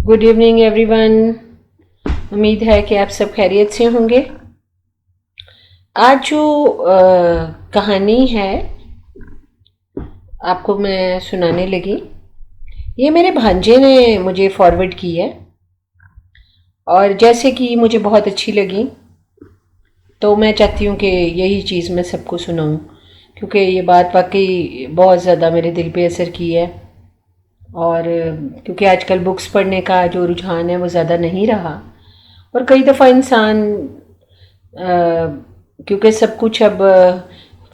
Good evening everyone. उम्मीद है कि आप सब खैरियत से होंगे। आज जो कहानी है आपको मैं सुनाने लगी, ये मेरे भांजे ने मुझे फॉरवर्ड की है और जैसे कि मुझे बहुत अच्छी लगी तो मैं चाहती हूँ कि यही चीज़ मैं सबको सुनाऊँ, क्योंकि ये बात वाकई बहुत ज़्यादा मेरे दिल पे असर की है। और क्योंकि आजकल बुक्स पढ़ने का जो रुझान है वो ज़्यादा नहीं रहा, और कई दफ़ा इंसान क्योंकि सब कुछ अब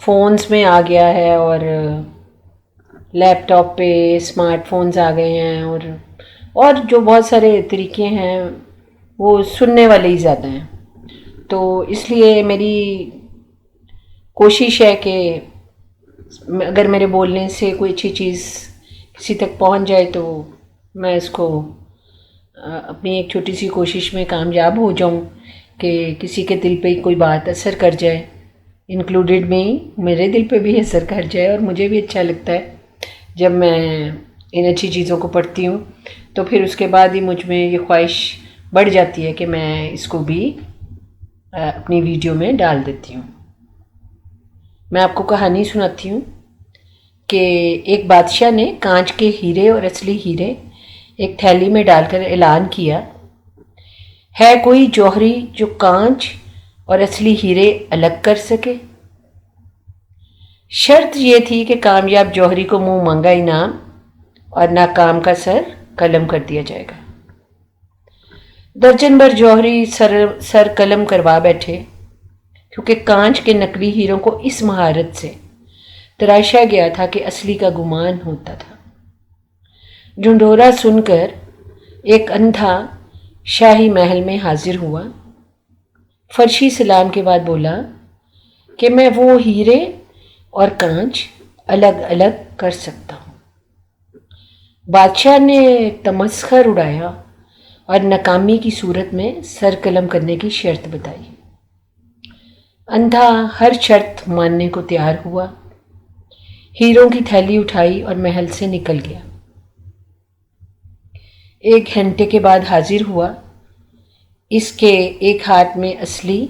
फ़ोन्स में आ गया है और लैपटॉप पे स्मार्टफोन्स आ गए हैं, और जो बहुत सारे तरीके हैं वो सुनने वाले ही ज़्यादा हैं। तो इसलिए मेरी कोशिश है कि अगर मेरे बोलने से कोई अच्छी चीज़ किसी तक पहुंच जाए तो मैं इसको अपनी एक छोटी सी कोशिश में कामयाब हो जाऊं कि किसी के दिल पे कोई बात असर कर जाए, इंक्लूडेड में मेरे दिल पे भी असर कर जाए। और मुझे भी अच्छा लगता है जब मैं इन अच्छी चीज़ों को पढ़ती हूँ, तो फिर उसके बाद ही मुझ में ये ख्वाहिश बढ़ जाती है कि मैं इसको भी अपनी वीडियो में डाल देती हूँ। मैं आपको कहानी सुनाती हूँ कि एक बादशाह ने कांच के हीरे और असली हीरे एक थैली में डालकर ऐलान किया, है कोई जौहरी जो कांच और असली हीरे अलग कर सके। शर्त ये थी कि कामयाब जौहरी को मुंह मांगा इनाम और नाकाम का सर कलम कर दिया जाएगा। दर्जन भर जौहरी सर कलम करवा बैठे, क्योंकि कांच के नकली हीरों को इस महारत से तराशा गया था कि असली का गुमान होता था। ढिंढोरा सुनकर एक अंधा शाही महल में हाजिर हुआ। फर्शी सलाम के बाद बोला कि मैं वो हीरे और कांच अलग अलग कर सकता हूँ। बादशाह ने तमस्खर उड़ाया और नाकामी की सूरत में सर कलम करने की शर्त बताई। अंधा हर शर्त मानने को तैयार हुआ, हीरों की थैली उठाई और महल से निकल गया। एक घंटे के बाद हाजिर हुआ। इसके एक हाथ में असली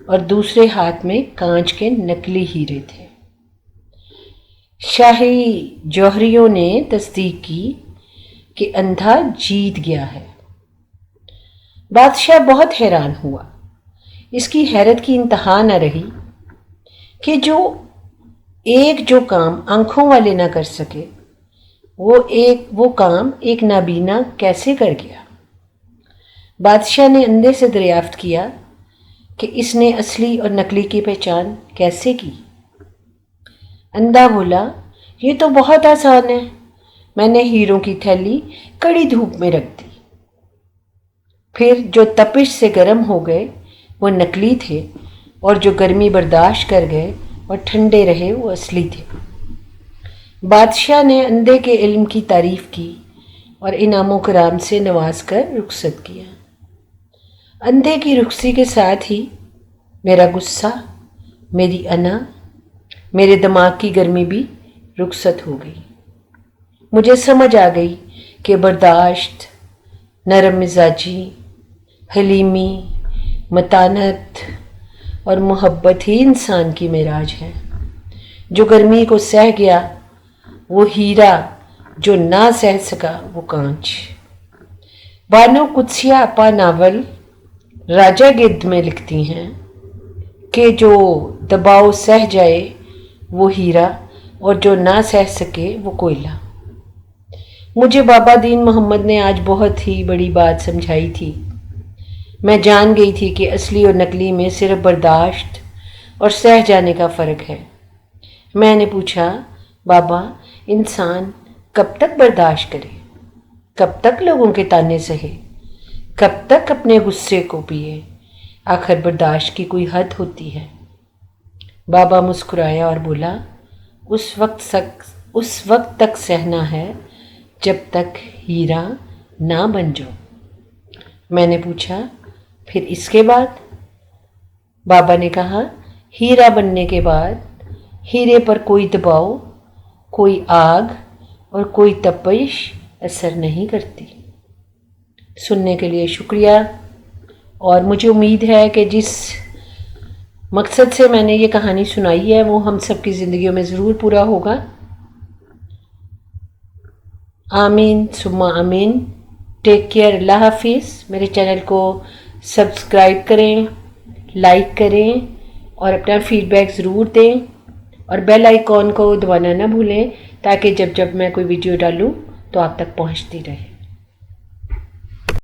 और दूसरे हाथ में कांच के नकली हीरे थे। शाही जौहरियों ने तस्दीक की कि अंधा जीत गया है। बादशाह बहुत हैरान हुआ। इसकी हैरत की इंतहा न रही कि जो काम आंखों वाले ना कर सके वो काम एक नाबीना कैसे कर गया। बादशाह ने अंधे से दरियाफ्त किया कि इसने असली और नकली की पहचान कैसे की। अंधा बोला, ये तो बहुत आसान है। मैंने हीरों की थैली कड़ी धूप में रख दी, फिर जो तपिश से गर्म हो गए वो नकली थे, और जो गर्मी बर्दाश्त कर गए और ठंडे रहे वो असली थे। बादशाह ने अंधे के इल्म की तारीफ की और इनामों कराम से नवाज कर रुखसत किया। अंधे की रुखसी के साथ ही मेरा गुस्सा, मेरी अना, मेरे दिमाग की गर्मी भी रुखसत हो गई। मुझे समझ आ गई कि बर्दाश्त, नरम मिजाजी, हलीमी, मतानत और मोहब्बत ही इंसान की मेराज है। जो गर्मी को सह गया वो हीरा, जो ना सह सका वो कांच। बानो कुत्सिया अपा नावल राजा गिद्ध में लिखती हैं कि जो दबाव सह जाए वो हीरा, और जो ना सह सके वो कोयला। मुझे बाबा दीन मोहम्मद ने आज बहुत ही बड़ी बात समझाई थी। मैं जान गई थी कि असली और नकली में सिर्फ बर्दाश्त और सह जाने का फ़र्क है। मैंने पूछा, बाबा, इंसान कब तक बर्दाश्त करे? कब तक लोगों के ताने सहे? कब तक अपने गुस्से को पिए? आखिर बर्दाश्त की कोई हद होती है। बाबा मुस्कुराया और बोला, उस वक्त तक सहना है जब तक हीरा ना बन जाओ। मैंने पूछा, फिर इसके बाद? बाबा ने कहा, हीरा बनने के बाद हीरे पर कोई दबाव, कोई आग और कोई तपिश असर नहीं करती। सुनने के लिए शुक्रिया। और मुझे उम्मीद है कि जिस मकसद से मैंने ये कहानी सुनाई है वो हम सब की ज़िंदगियों में ज़रूर पूरा होगा। आमीन सुम्मा आमीन। टेक केयर, अल्लाह हाफिज़। मेरे चैनल को सब्सक्राइब करें, लाइक करें और अपना फीडबैक ज़रूर दें और बेल आइकॉन को दबाना ना भूलें ताकि जब जब मैं कोई वीडियो डालूँ तो आप तक पहुंचती रहे।